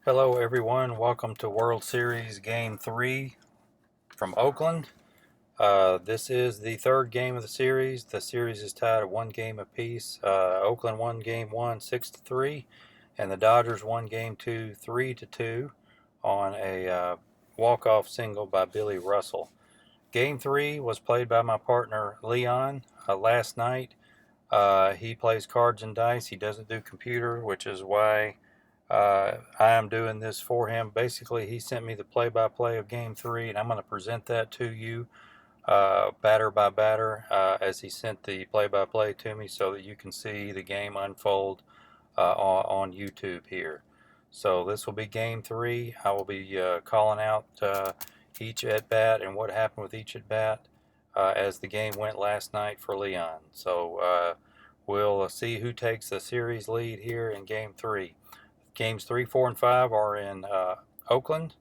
Hello everyone, welcome to World Series Game 3 from Oakland. This is the third game of the series. The series is tied at one game apiece. Oakland won game 1 6-3, and the Dodgers won game 2 3-2 on a walk-off single by Billy Russell. Game 3 was played by my partner Leon last night. He plays cards and dice. He doesn't do computer, which is why I am doing this for him. Basically, he sent me the play-by-play of Game 3, and I'm going to present that to you batter by batter as he sent the play-by-play to me so that you can see the game unfold on YouTube here. So this will be Game 3. I will be calling out each at-bat and what happened with each at-bat as the game went last night for Leon. So we'll see who takes the series lead here in Game 3. Games 3, 4, and 5 are in Oakland,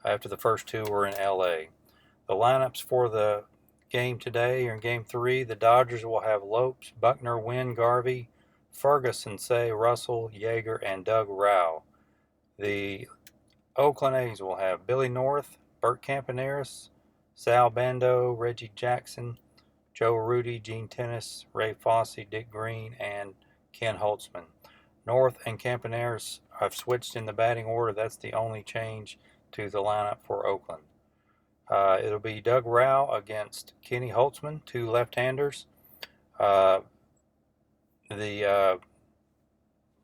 after the first two were in LA. The lineups for the game today are in Game 3. The Dodgers will have Lopes, Buckner, Wynn, Garvey, Ferguson, Say, Russell, Yeager, and Doug Rauh. The Oakland A's will have Billy North, Bert Campaneris, Sal Bando, Reggie Jackson, Joe Rudi, Gene Tennis, Ray Fosse, Dick Green, and Ken Holtzman. North and Campaneris have switched in the batting order. That's the only change to the lineup for Oakland. It'll be Doug Rauh against Kenny Holtzman, two left-handers. The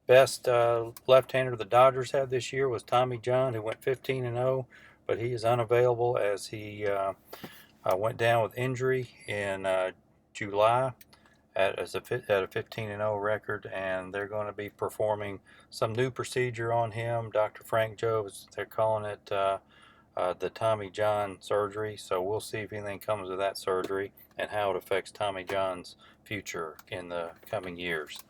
best left-hander the Dodgers had this year was Tommy John, who went 15-0, but he is unavailable as he went down with injury in July at a 15-0 record, and they're going to be performing some new procedure on him. Dr. Frank Jobs, they're calling it the Tommy John surgery, so we'll see if anything comes of that surgery and how it affects Tommy John's future in the coming years.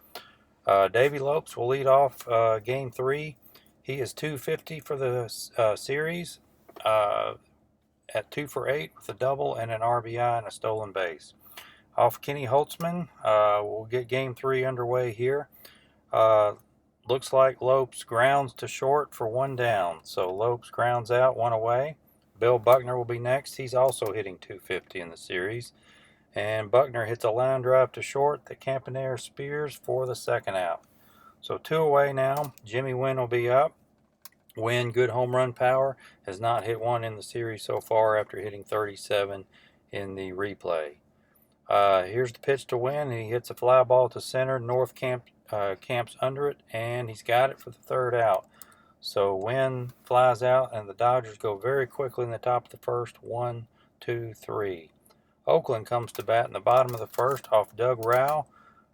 Davey Lopes will lead off Game 3. He is 250 for the series at 2 for 8 with a double and an RBI and a stolen base. Off Kenny Holtzman, we'll get Game 3 underway here. Looks like Lopes grounds to short for one down. So Lopes grounds out, one away. Bill Buckner will be next. He's also hitting 250 in the series. And Buckner hits a line drive to short that Campaneris spears for the second out. So two away now. Jimmy Wynn will be up. Wynn, good home run power, has not hit one in the series so far after hitting 37 in the replay. Here's the pitch to Wynn, and he hits a fly ball to center. North camps under it, and he's got it for the third out. So Wynn flies out, and the Dodgers go very quickly in the top of the first. 1, 2, 3. Oakland comes to bat in the bottom of the first off Doug Rauh,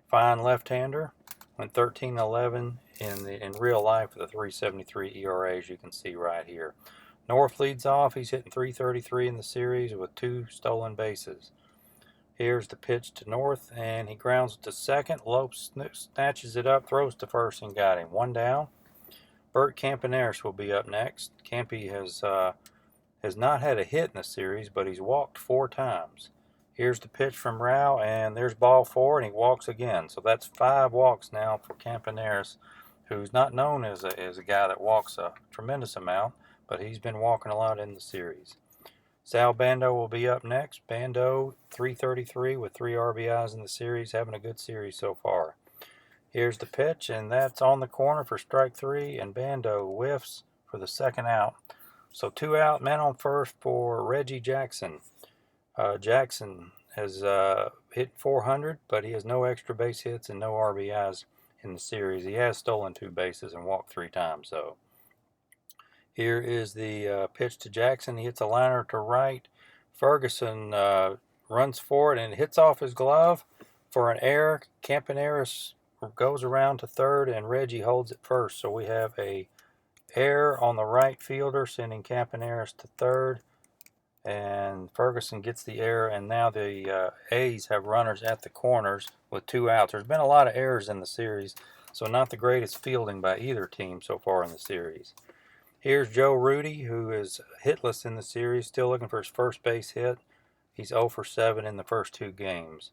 fine left-hander. Went 13-11 in real life with a 3.73 ERA, as you can see right here. North leads off. He's hitting 333 in the series with 2 stolen bases. Here's the pitch to North, and he grounds it to second. Lopes snatches it up, throws to first, and got him. One down. Bert Campaneris will be up next. Campy has not had a hit in the series, but he's walked 4 times. Here's the pitch from Rauh, and there's ball 4, and he walks again. So that's 5 walks now for Campaneris, who's not known as a guy that walks a tremendous amount, but he's been walking a lot in the series. Sal Bando will be up next. Bando, 333 with 3 RBIs in the series, having a good series so far. Here's the pitch, and that's on the corner for strike 3, and Bando whiffs for the second out. So 2 out, man on first for Reggie Jackson. Jackson has hit 400, but he has no extra base hits and no RBIs in the series. He has stolen 2 bases and walked 3 times, though. Here is the pitch to Jackson. He hits a liner to right. Ferguson runs for it and hits off his glove for an error. Campaneris goes around to third, and Reggie holds it first. So we have a error on the right fielder, sending Campaneris to third. And Ferguson gets the error, and now the A's have runners at the corners with 2 outs. There's been a lot of errors in the series, so not the greatest fielding by either team so far in the series. Here's Joe Rudi, who is hitless in the series, still looking for his first base hit. He's 0 for 7 in the first 2 games.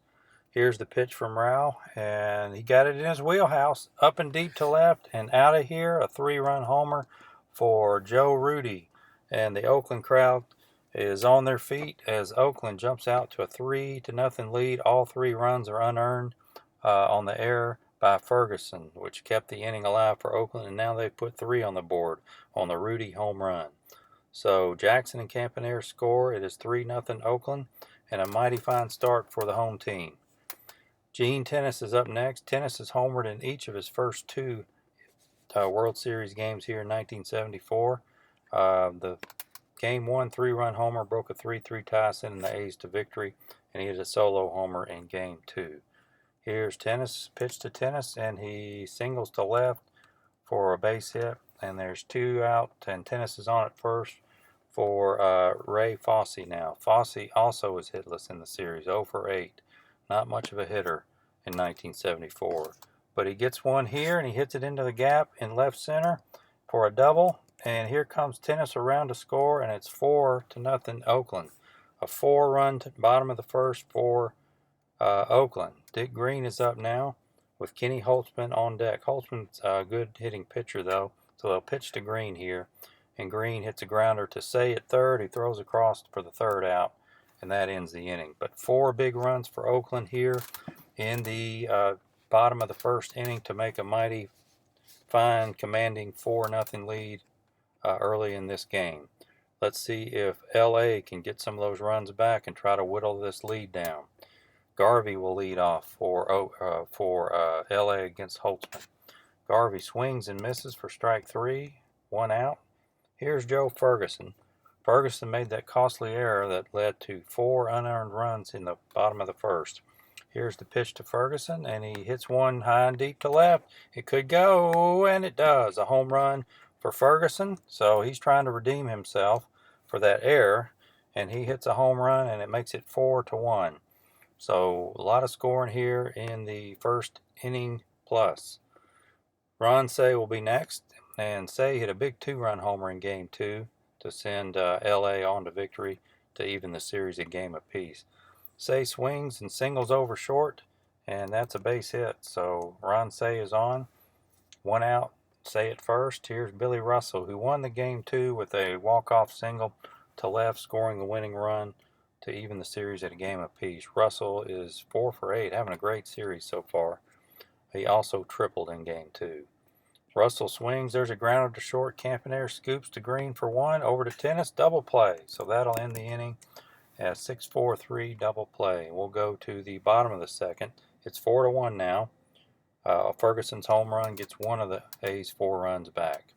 Here's the pitch from Rauh, and he got it in his wheelhouse, up and deep to left, and out of here, a 3-run homer for Joe Rudy. And the Oakland crowd is on their feet as Oakland jumps out to a 3-0 lead. All 3 runs are unearned on the air by Ferguson, which kept the inning alive for Oakland, and now they've put 3 on the board on the Rudy home run. So Jackson and Campaneris score. It is 3-0 Oakland, and a mighty fine start for the home team. Gene Tennis is up next. Tennis has homered in each of his first 2 World Series games here in 1974. The Game 1 3-run homer broke a 3-3 tie, sending the A's to victory, and he hit a solo homer in Game 2. Here's Tennis, pitch to Tennis, and he singles to left for a base hit, and there's 2 out, and Tennis is on at first for Ray Fosse now. Fosse also is hitless in the series, 0 for 8. Not much of a hitter in 1974. But he gets one here, and he hits it into the gap in left center for a double. And here comes Tennis around to score, and it's 4-0 Oakland. A 4-run bottom of the first for Oakland. Dick Green is up now with Kenny Holtzman on deck. Holtzman's a good hitting pitcher, though, so they'll pitch to Green here. And Green hits a grounder to Say at third. He throws across for the 3rd out, and that ends the inning. But 4 big runs for Oakland here in the bottom of the 1st inning to make a mighty fine, commanding 4-0 lead early in this game. Let's see if LA can get some of those runs back and try to whittle this lead down. Garvey will lead off for LA against Holtzman. Garvey swings and misses for strike 3, 1 out. Here's Joe Ferguson. Ferguson made that costly error that led to 4 unearned runs in the bottom of the 1st. Here's the pitch to Ferguson, and he hits one high and deep to left. It could go, and it does. A home run for Ferguson, so he's trying to redeem himself for that error, and he hits a home run, and it makes it 4-1. So a lot of scoring here in the 1st inning plus. Ron Say will be next, and Say hit a big 2-run homer in Game 2 to send LA on to victory to even the series a game apiece. Say swings and singles over short, and that's a base hit. So Ron Say is on. 1 out, Say at first. Here's Billy Russell, who won the Game 2 with a walk-off single to left, scoring the winning run to even the series at a game apiece. Russell is 4 for 8, having a great series so far. He also tripled in Game 2. Russell swings. There's a grounder to short. Campaneris scoops to Green for 1. Over to Tennis. Double play. So that'll end the inning at 6-4-3 double play. We'll go to the bottom of the 2nd. It's 4-1 now. Ferguson's home run gets one of the A's 4 runs back.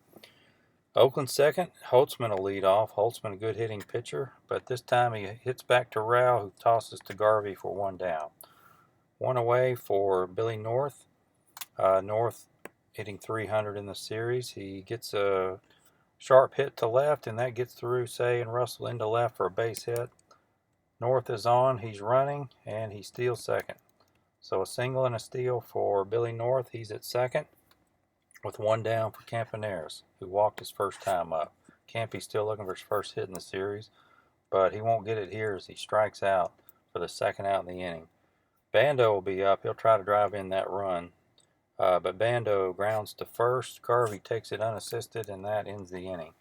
Oakland 2nd. Holtzman will lead off. Holtzman, a good hitting pitcher, but this time he hits back to Rao, who tosses to Garvey for 1 down. 1 away for Billy North. North hitting 300 in the series. He gets a sharp hit to left, and that gets through Say and Russell into left for a base hit. North is on. He's running, and he steals 2nd. So a single and a steal for Billy North. He's at 2nd with 1 down for Campaneris, who walked his first time up. Campy's still looking for his first hit in the series, but he won't get it here as he strikes out for the 2nd out in the inning. Bando will be up. He'll try to drive in that run. But Bando grounds to first. Garvey takes it unassisted, and that ends the inning.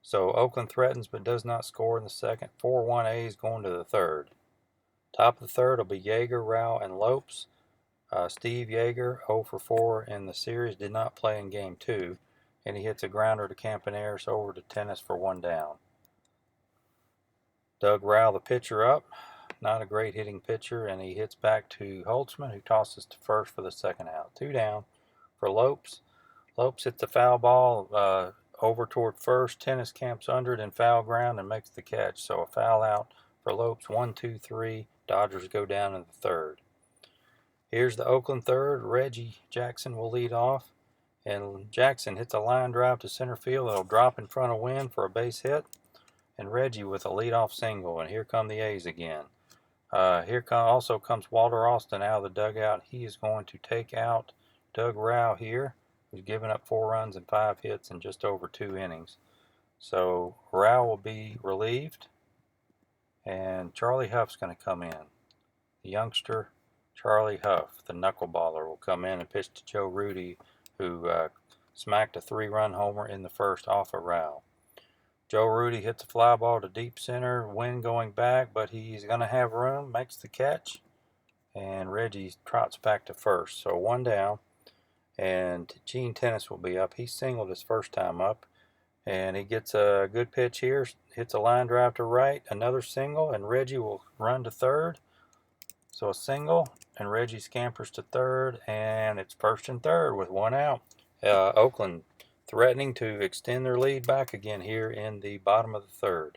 So Oakland threatens but does not score in the 2nd. 4-1 A's going to the 3rd. Top of the 3rd will be Yeager, Rao, and Lopes. Steve Yeager, 0 for 4 in the series, did not play in Game 2, and he hits a grounder to Campaneris over to Tennis for 1 down. Doug Rao, the pitcher, up. Not a great hitting pitcher, and he hits back to Holtzman, who tosses to first for the 2nd out. 2 down for Lopes. Lopes hits the foul ball over toward first. Tennis camps under it in foul ground and makes the catch. So a foul out for Lopes. 1-2-3. Dodgers go down in the 3rd. Here's the Oakland 3rd. Reggie Jackson will lead off, and Jackson hits a line drive to center field. It'll drop in front of Wynn for a base hit, and Reggie with a leadoff single. And here come the A's again. Also comes Walter Austin out of the dugout. He is going to take out Doug Rao here, who's given up 4 runs and 5 hits in just over 2 innings. So Rao will be relieved, and Charlie Huff's going to come in. The youngster Charlie Huff, the knuckleballer, will come in and pitch to Joe Rudy, who smacked a 3-run homer in the first off a Rao. Joe Rudy hits a fly ball to deep center, wind going back, but he's going to have room, makes the catch, and Reggie trots back to first. So 1 down, and Gene Tennis will be up. He singled his first time up, and he gets a good pitch here, hits a line drive to right, another single, and Reggie will run to third. So a single, and Reggie scampers to third, and it's first and third with 1 out. Oakland threatening to extend their lead back again here in the bottom of the third.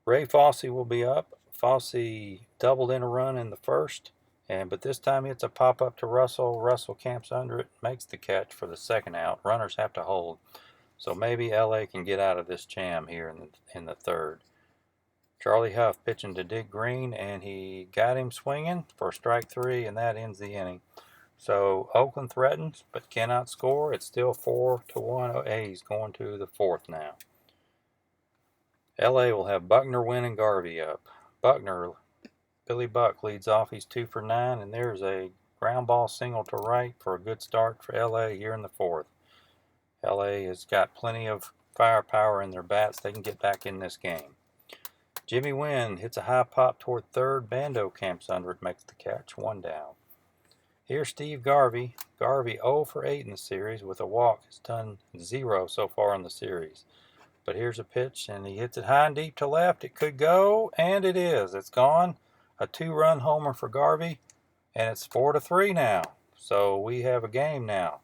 Ray Fosse will be up. Fosse doubled in a run in the first, but this time it's a pop-up to Russell. Russell camps under it, makes the catch for the 2nd out. Runners have to hold. So maybe LA can get out of this jam here in the third. Charlie Huff pitching to Dick Green, and he got him swinging for strike 3, and that ends the inning. So Oakland threatens but cannot score. It's still 4-1. A's going to the 4th now. LA will have Buckner, Wynn, and Garvey up. Buckner, Billy Buck leads off. He's 2 for 9, and there's a ground ball single to right for a good start for LA here in the 4th. LA has got plenty of firepower in their bats. They can get back in this game. Jimmy Wynn hits a high pop toward third. Bando camps under it, makes the catch. 1 down. Here's Steve Garvey. Garvey 0 for 8 in the series with a walk. He's done 0 so far in the series. But here's a pitch, and he hits it high and deep to left. It could go, and it is. It's gone. A 2-run homer for Garvey, and it's 4-3 now. So we have a game now.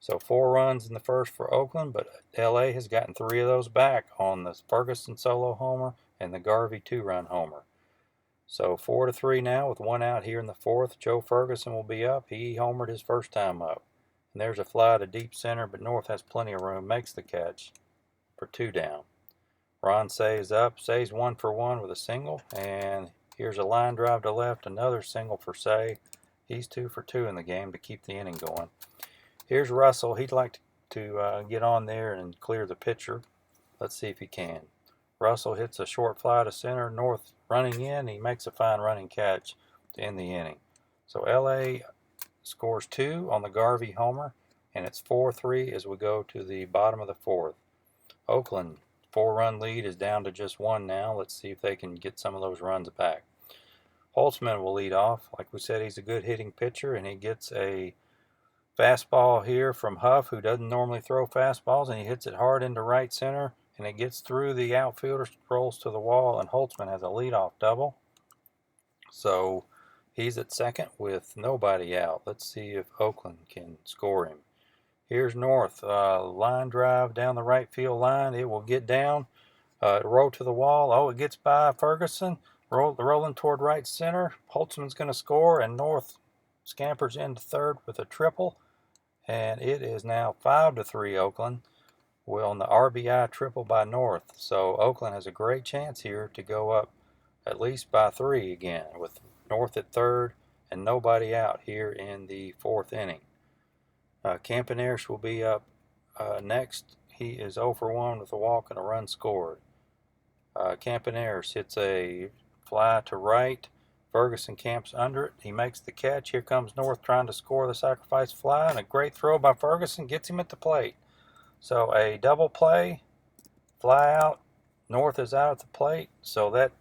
So 4 runs in the first for Oakland, but LA has gotten 3 of those back on the Ferguson solo homer and the Garvey 2-run homer. So 4-3 now with 1 out here in the 4th. Joe Ferguson will be up. He homered his first time up. And there's a fly to deep center, but North has plenty of room, makes the catch for 2 down. Ron Say is up. Say's 1 for 1 with a single, and here's a line drive to left, another single for Say. He's 2 for 2 in the game to keep the inning going. Here's Russell. He'd like to get on there and clear the pitcher. Let's see if he can. Russell hits a short fly to center. North running in. He makes a fine running catch to end the inning. So LA scores 2 on the Garvey homer, and it's 4-3 as we go to the bottom of the 4th. Oakland 4-run lead is down to just 1 now. Let's see if they can get some of those runs back. Holtzman will lead off. Like we said, he's a good hitting pitcher, and he gets a fastball here from Huff, who doesn't normally throw fastballs, and he hits it hard into right center, and it gets through the outfielder, rolls to the wall, and Holtzman has a leadoff double. So he's at second with nobody out. Let's see if Oakland can score him. Here's North, line drive down the right field line. It will get down, roll to the wall. Oh, it gets by Ferguson, rolling toward right center. Holtzman's going to score, and North scampers into third with a triple, and it is now 5-3 Oakland. Well, on the RBI triple by North. So Oakland has a great chance here to go up at least by 3 again, with North at third and nobody out here in the 4th inning. Campaneris will be up next. He is 0 for 1 with a walk and a run scored. Campaneris hits a fly to right. Ferguson camps under it. He makes the catch. Here comes North trying to score the sacrifice fly, and a great throw by Ferguson gets him at the plate. So a double play, fly out. North is out at the plate, so that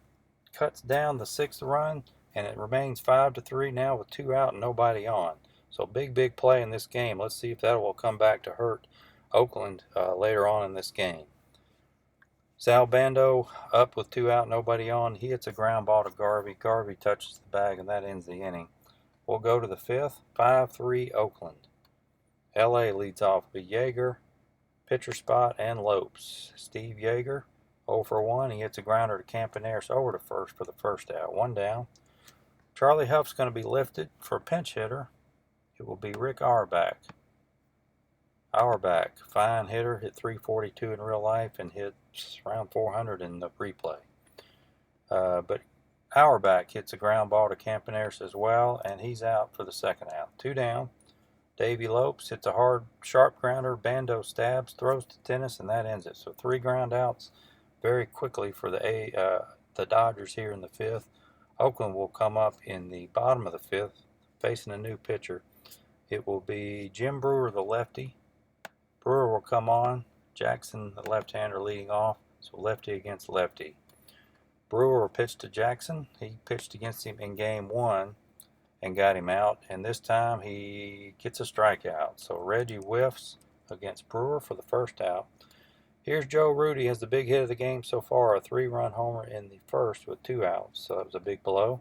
cuts down the 6th run, and it remains 5-3 now with 2 out and nobody on. So big play in this game. Let's see if that will come back to hurt Oakland later on in this game. Sal Bando up with 2 out, nobody on. He hits a ground ball to Garvey. Garvey touches the bag, and that ends the inning. We'll go to the 5th, 5-3 Oakland. LA leads off with Yeager, pitcher spot, and Lopes. Steve Yeager, 0 for 1. He hits a grounder to Campaneris over to first for the first out. 1 down. Charlie Huff's going to be lifted for a pinch hitter. It will be Rick Auerbach. Auerbach, fine hitter, hit .342 in real life and hit around .400 in the replay. But Auerbach hits a ground ball to Campaneris as well, and he's out for the 2nd out. 2 down. Davey Lopes hits a hard, sharp grounder. Bando stabs, throws to Tennis, and that ends it. So 3 ground outs very quickly for the Dodgers here in the 5th. Oakland will come up in the bottom of the 5th, facing a new pitcher. It will be Jim Brewer, the lefty. Brewer will come on. Jackson, the left-hander, leading off. So lefty against lefty. Brewer will pitch to Jackson. He pitched against him in game 1 and got him out. And this time he gets a strikeout. So Reggie whiffs against Brewer for the first out. Here's Joe Rudy has the big hit of the game so far, a 3-run homer in the first with 2 outs. So that was a big blow.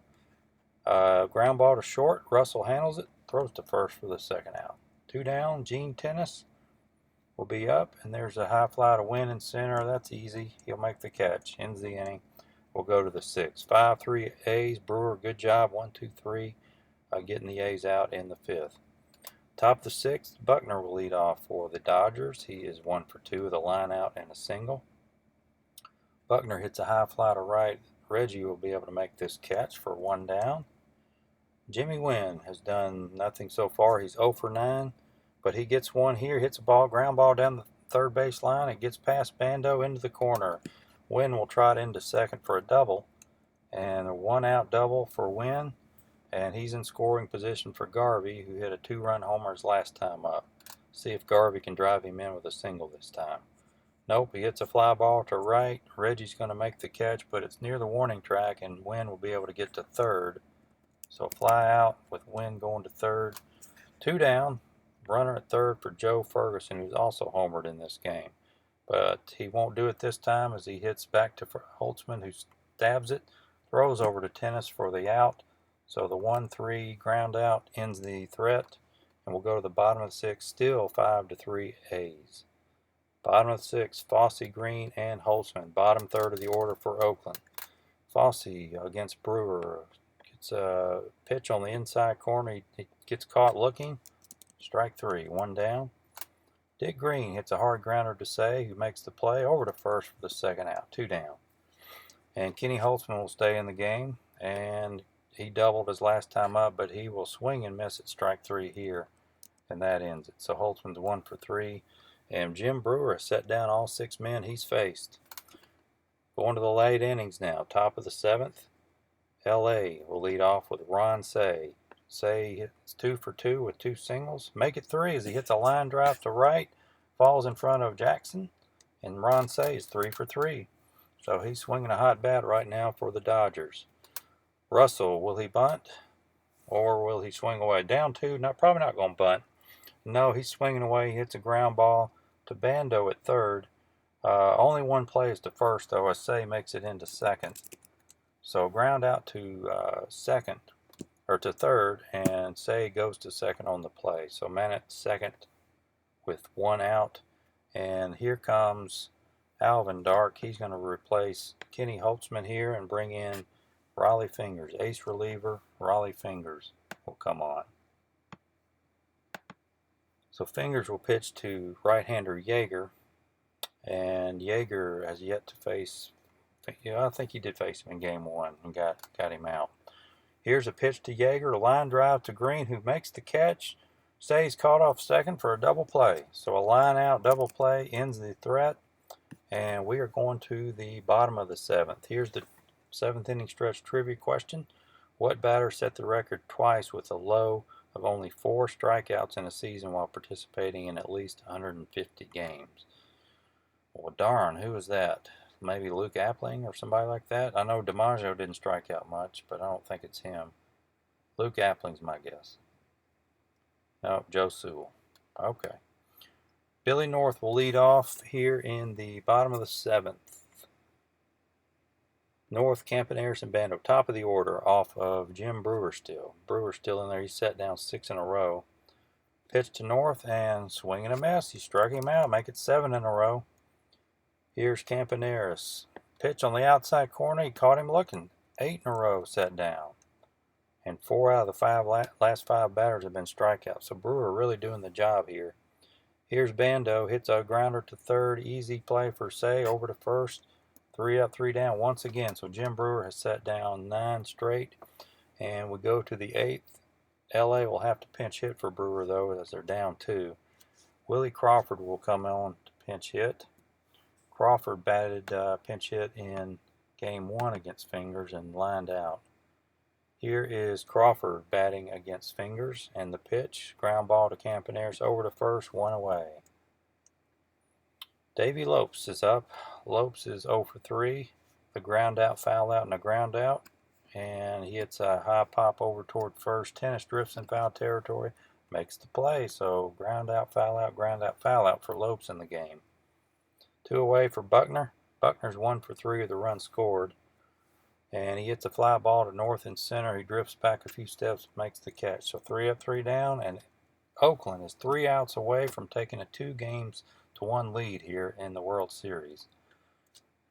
Ground ball to short. Russell handles it, throws to first for the second out. 2 down. Gene Tennis will be up, and there's a high fly to Win in center. That's easy. He'll make the catch. Ends the inning. We'll go to the 6th. 5-3 A's. Brewer, good job. 1-2-3, getting the A's out in the 5th. Top of the 6th, Buckner will lead off for the Dodgers. He is 1 for 2 with a line out and a single. Buckner hits a high fly to right. Reggie will be able to make this catch for 1 down. Jimmy Wynn has done nothing so far. He's 0 for 9, but he gets one here, hits a ground ball down the third base line. It gets past Bando into the corner. Wynn will trot into second for a double, and a 1-out double for Wynn. And he's in scoring position for Garvey, who hit a 2-run homer his last time up. See if Garvey can drive him in with a single this time. Nope, he hits a fly ball to right. Reggie's going to make the catch, but it's near the warning track, and Wynn will be able to get to third. So fly out with Wynn going to third. 2 down. Runner at third for Joe Ferguson, who's also homered in this game. But he won't do it this time as he hits back to Holtzman, who stabs it, throws over to Tennis for the out. So the 1-3 ground out ends the threat, and we'll go to the bottom of the 6th, still 5-3 A's. Bottom of the 6th, Fosse, Green, and Holtzman. Bottom third of the order for Oakland. Fosse against Brewer. Gets a pitch on the inside corner. He gets caught looking. Strike 3, 1 down. Dick Green hits a hard grounder to Say, who makes the play over to first for the second out, 2 down. And Kenny Holtzman will stay in the game, and he doubled his last time up, but he will swing and miss at strike 3 here, and that ends it. So Holtzman's 1 for 3, and Jim Brewer has set down all 6 men he's faced. Going to the late innings now. Top of the 7th, LA will lead off with Ron Say. Say hits 2 for 2 with 2 singles. Make it 3 as he hits a line drive to right, falls in front of Jackson, and Ron Say is 3 for 3. So he's swinging a hot bat right now for the Dodgers. Russell, will he bunt or will he swing away? Down 2, probably not going to bunt. No, he's swinging away. He hits a ground ball to Bando at third. Only one play is to first, though, as Say makes it into second. So ground out to second, or to third, and Say goes to second on the play. So man at second with 1 out. And here comes Alvin Dark. He's going to replace Kenny Holtzman here and bring in Raleigh Fingers. Ace reliever, Raleigh Fingers will come on. So Fingers will pitch to right-hander Yeager, and Yeager has yet to face, I think he did face him in game 1 and got him out. Here's a pitch to Yeager, a line drive to Green, who makes the catch. Stays caught off second for a double play. So a line out double play ends the threat, and we are going to the bottom of the 7th. Here's the 7th inning stretch trivia question. What batter set the record twice with a low of only 4 strikeouts in a season while participating in at least 150 games? Well, darn, who was that? Maybe Luke Appling or somebody like that? I know DiMaggio didn't strike out much, but I don't think it's him. Luke Appling's my guess. No, Joe Sewell. Okay. Billy North will lead off here in the bottom of the 7th. North, Campaneris, and Bando, top of the order, off of Jim Brewer still. Brewer's still in there. He's set down 6 in a row. Pitch to North, and swing and a miss. He struck him out, make it 7 in a row. Here's Campaneris. Pitch on the outside corner. He caught him looking. 8 in a row set down. And 4 out of the last 5 batters have been strikeouts. So Brewer really doing the job here. Here's Bando. Hits a grounder to third. Easy play for Say. Over to first. 3 up, 3 down once again. So Jim Brewer has set down 9 straight. And we go to the 8th. LA will have to pinch hit for Brewer, though, as they're down 2. Willie Crawford will come on to pinch hit. Crawford batted pinch hit in game 1 against Fingers and lined out. Here is Crawford batting against Fingers, and the pitch, ground ball to Campaneris over to first, 1 away. Davey Lopes is up. Lopes is 0 for 3. The ground out, foul out, and a ground out. And he hits a high pop over toward first. Tennis drifts in foul territory. Makes the play. So ground out, foul out for Lopes in the game. 2 away for Buckner. Buckner's 1 for 3 of the runs scored. And he hits a fly ball to north and center. He drifts back a few steps, makes the catch. So 3 up, 3 down. And Oakland is 3 outs away from taking a 2-1 lead here in the World Series.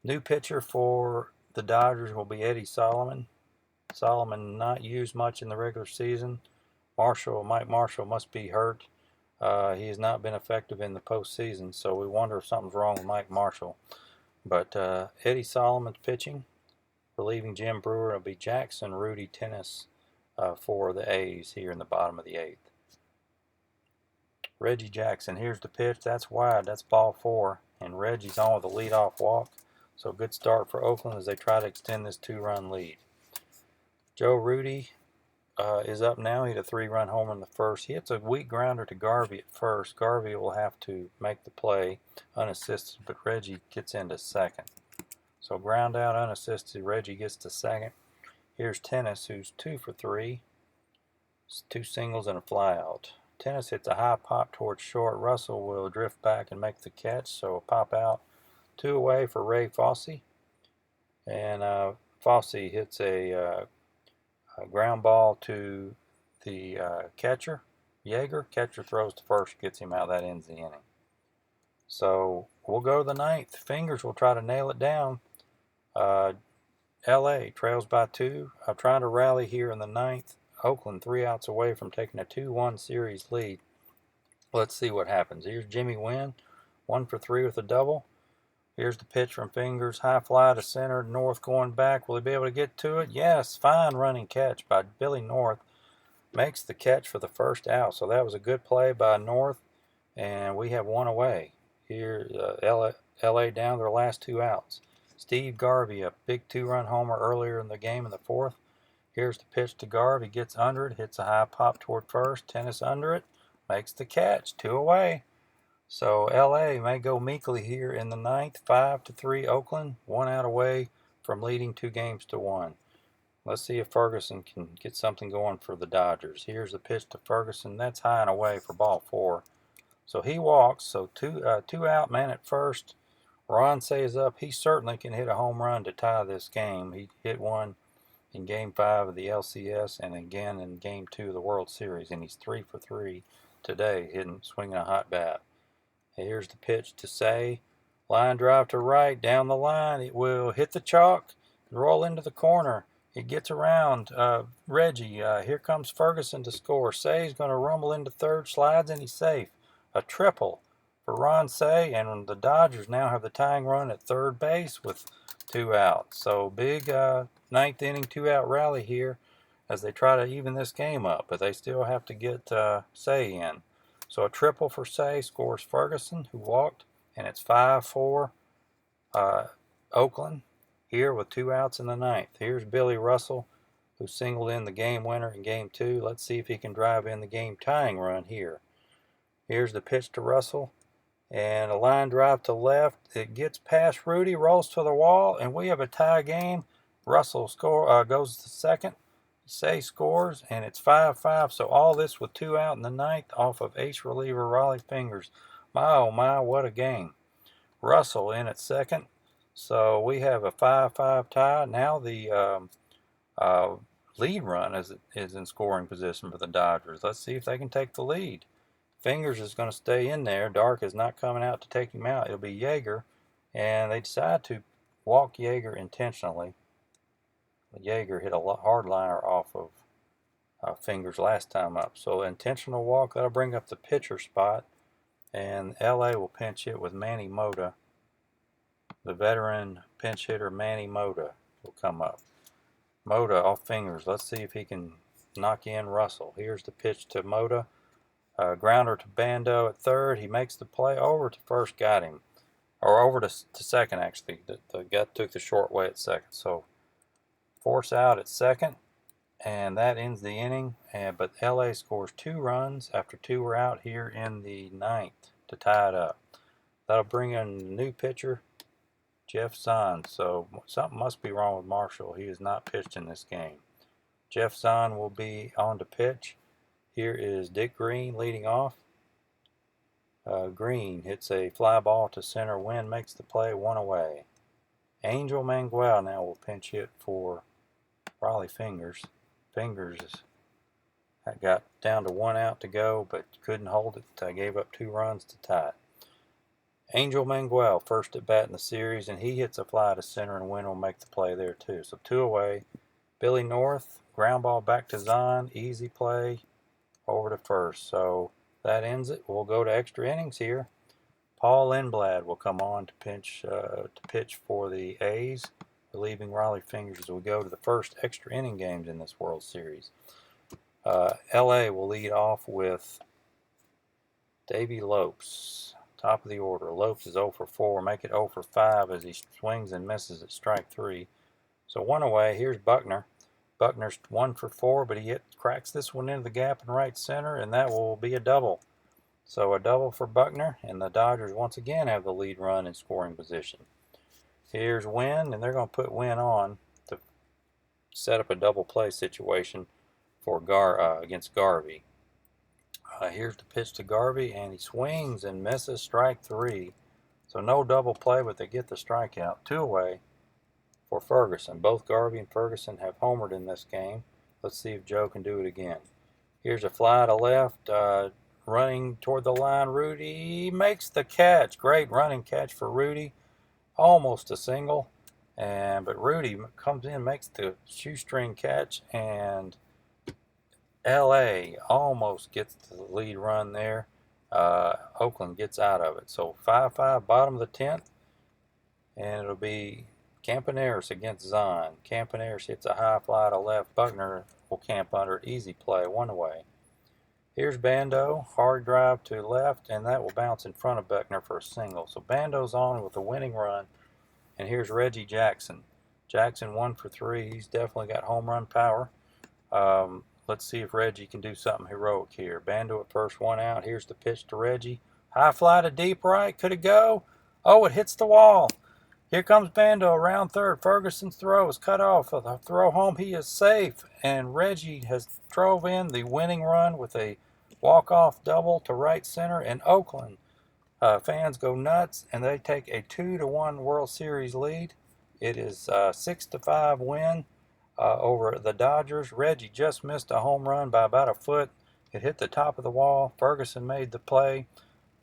New pitcher for the Dodgers will be Eddie Solomon. Solomon not used much in the regular season. Mike Marshall must be hurt. He has not been effective in the postseason, so we wonder if something's wrong with Mike Marshall. But Eddie Solomon's pitching. Relieving Jim Brewer will be Jackson Rudy Tennis for the A's here in the bottom of the 8th. Reggie Jackson, here's the pitch. That's wide. That's ball 4. And Reggie's on with a leadoff walk. So good start for Oakland as they try to extend this 2-run lead. Joe Rudy is up now. He had a 3-run homer in the first. He hits a weak grounder to Garvey at first. Garvey will have to make the play unassisted, but Reggie gets into second. So ground out unassisted. Reggie gets to second. Here's Tennis, who's 2 for 3. 2 singles and a flyout. Tennis hits a high pop towards short. Russell will drift back and make the catch, so a pop out. 2 away for Ray Fosse. And Fosse hits a ground ball to the catcher, Yeager. Catcher throws to first, gets him out. That ends the inning. So we'll go to the 9th. Fingers will try to nail it down. LA trails by 2. Trying to rally here in the 9th. Oakland 3 outs away from taking a 2-1 series lead. Let's see what happens. Here's Jimmy Wynn, 1 for 3 with a double. Here's the pitch from Fingers. High fly to center. North going back. Will he be able to get to it? Yes. Fine running catch by Billy North. Makes the catch for the first out. So that was a good play by North. And we have 1 away. Here, LA down their last 2 outs. Steve Garvey, a big 2-run homer earlier in the game in the 4th. Here's the pitch to Garvey. Gets under it. Hits a high pop toward first. Tennis under it. Makes the catch. 2 away. So LA may go meekly here in the 9th. 5-3 Oakland. 1 out away from leading 2-1. Let's see if Ferguson can get something going for the Dodgers. Here's the pitch to Ferguson. That's high and away for ball 4. So he walks. So 2 out, man at first. Ron is up. He certainly can hit a home run to tie this game. He hit one in Game 5 of the LCS and again in Game 2 of the World Series. And he's 3 for 3 today, swinging a hot bat. Here's the pitch to Say. Line drive to right, down the line. It will hit the chalk and roll into the corner. It gets around Reggie. Here comes Ferguson to score. Say's going to rumble into third, slides, and he's safe. A triple for Ron Say, and the Dodgers now have the tying run at third base with 2 outs. So big 9th inning 2-out rally here as they try to even this game up, but they still have to get Say in. So a triple for Say scores Ferguson, who walked, and it's 5-4 Oakland here with 2 outs in the 9th. Here's Billy Russell, who singled in the game winner in Game 2. Let's see if he can drive in the game tying run here. Here's the pitch to Russell, and a line drive to left. It gets past Rudy, rolls to the wall, and we have a tie game. Russell goes to second. Say scores, and it's 5-5. So all this with 2 out in the 9th off of ace reliever Raleigh Fingers. My, oh my, what a game. Russell in at second. So we have a 5-5 tie. Now the lead run is in scoring position for the Dodgers. Let's see if they can take the lead. Fingers is going to stay in there. Dark is not coming out to take him out. It'll be Yeager, and they decide to walk Yeager intentionally. Yeager hit a hard liner off of Fingers last time up. So intentional walk. That'll bring up the pitcher spot, and LA will pinch hit with Manny Mota. The veteran pinch hitter Manny Mota will come up. Mota off Fingers. Let's see if he can knock in Russell. Here's the pitch to Mota. Grounder to Bando at third. He makes the play over to first, got him. Or over to second, actually. The guy took the short way at second. So force out at second, and that ends the inning. But LA scores 2 runs after 2 were out here in the 9th to tie it up. That'll bring in the new pitcher, Jeff Zahn. So something must be wrong with Marshall. He has not pitched in this game. Jeff Zahn will be on to pitch. Here is Dick Green leading off. Green hits a fly ball to center. Wynn makes the play, 1 away. Angel Manguel now will pinch hit for Raleigh Fingers. Fingers got down to 1 out to go, but couldn't hold it. Gave up 2 runs to tie it. Angel Manguel first at bat in the series, and he hits a fly to center, and Wynn will make the play there too. So 2 away. Billy North, ground ball back to Zahn, easy play over to first. So that ends it. We'll go to extra innings here. Paul Lindblad will come on to pitch for the A's, relieving Raleigh Fingers as we go to the first extra inning games in this World Series. LA will lead off with Davey Lopes, top of the order. Lopes is 0 for 4, make it 0 for 5 as he swings and misses at strike 3. So 1 away. Here's Buckner. Buckner's 1 for 4, but he cracks this one into the gap in right center, and that will be a double. So a double for Buckner, and the Dodgers once again have the lead run in scoring position. Here's Wynn, and they're going to put Wynn on to set up a double play situation for against Garvey. Here's the pitch to Garvey, and he swings and misses strike 3. So no double play, but they get the strikeout. 2 away for Ferguson. Both Garvey and Ferguson have homered in this game. Let's see if Joe can do it again. Here's a fly to left, running toward the line. Rudy makes the catch. Great running catch for Rudy. Almost a single, but Rudy comes in, makes the shoestring catch, and LA almost gets the lead run there. Oakland gets out of it. So 5-5, bottom of the 10th, and it'll be Campaneris against Zahn. Campaneris hits a high fly to left. Buckner will camp under it. Easy play, 1 away. Here's Bando, hard drive to left, and that will bounce in front of Buckner for a single. So Bando's on with a winning run, and here's Reggie Jackson. Jackson 1 for 3. He's definitely got home run power. Let's see if Reggie can do something heroic here. Bando at first, 1 out. Here's the pitch to Reggie. High fly to deep right. Could it go? Oh, it hits the wall. Here comes Bando around third. Ferguson's throw is cut off. The throw home, he is safe. And Reggie has drove in the winning run with a walk-off double to right center. And Oakland fans go nuts, and they take a 2-1 World Series lead. It is a 6-5 win over the Dodgers. Reggie just missed a home run by about a foot. It hit the top of the wall. Ferguson made the play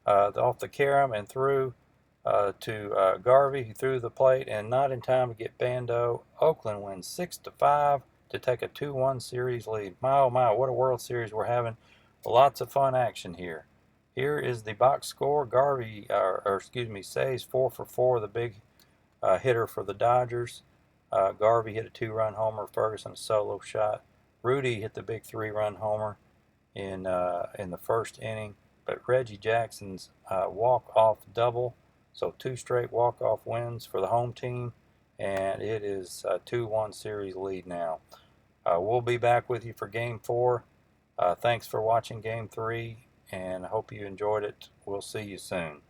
off the carom and threw to Garvey. He threw the plate and not in time to get Bando. Oakland wins 6-5 to take a 2-1 series lead. My oh my, what a World Series we're having. Lots of fun action here. Here is the box score. Garvey, Says 4 for 4, the big hitter for the Dodgers. Garvey hit a 2-run homer. Ferguson a solo shot. Rudy hit the big 3-run homer in the first inning. But Reggie Jackson's walk-off double. So 2 straight walk-off wins for the home team. And it is a 2-1 series lead now. We'll be back with you for Game 4. Thanks for watching Game 3, and I hope you enjoyed it. We'll see you soon.